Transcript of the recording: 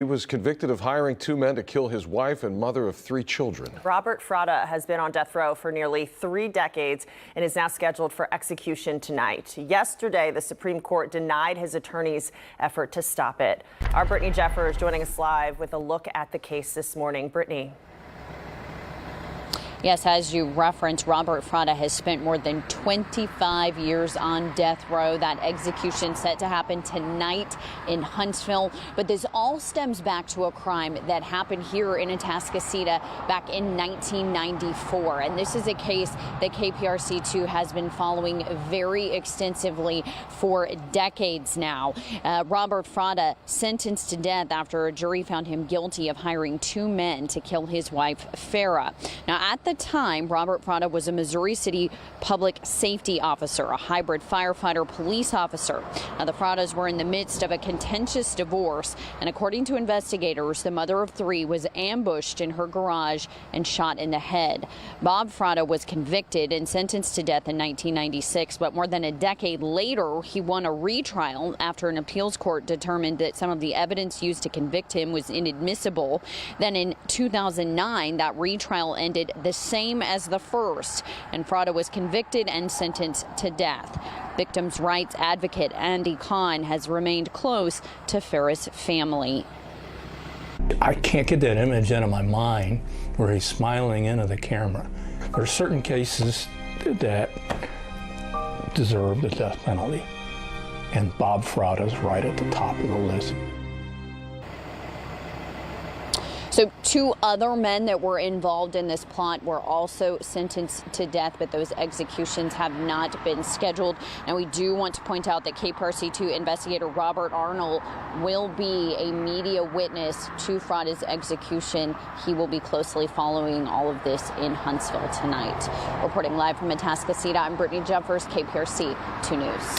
He was convicted of hiring two men to kill his wife and mother of three children. Robert Fratta has been on death row for nearly 3 decades and is now scheduled for execution tonight. Yesterday, the Supreme Court denied his attorney's effort to stop it. Our Brittany Jeffers joining us live with a look at the case this morning. Brittany. Yes, as you referenced, Robert Fratta has spent more than 25 years on death row. That execution set to happen tonight in Huntsville. But this all stems back to a crime that happened here in Atascocita back in 1994. And this is a case that KPRC2 has been following very extensively for decades now. Robert Fratta sentenced to death after a jury found him guilty of hiring two men to kill his wife, Farah. Now, at the time, Robert Fratta was a Missouri City public safety officer, a hybrid firefighter police officer. Now, the Frattas were in the midst of a contentious divorce, and according to investigators, the mother of three was ambushed in her garage and shot in the head. Bob Fratta was convicted and sentenced to death in 1996, but more than a decade later, he won a retrial after an appeals court determined that some of the evidence used to convict him was inadmissible. Then in 2009, that retrial ended the same as the first, and Fratta was convicted and sentenced to death. Victims' rights advocate Andy Kahn has remained close to Farah's family. I can't get that image out of my mind where he's smiling into the camera. There are certain cases that deserve the death penalty, and Bob Fratta's right at the top of the list. So two other men that were involved in this plot were also sentenced to death, but those executions have not been scheduled. Now, we do want to point out that KPRC2 investigator Robert Arnold will be a media witness to Fratta's execution. He will be closely following all of this in Huntsville tonight. Reporting live from Atascocita, I'm Brittany Jeffers, KPRC 2 News.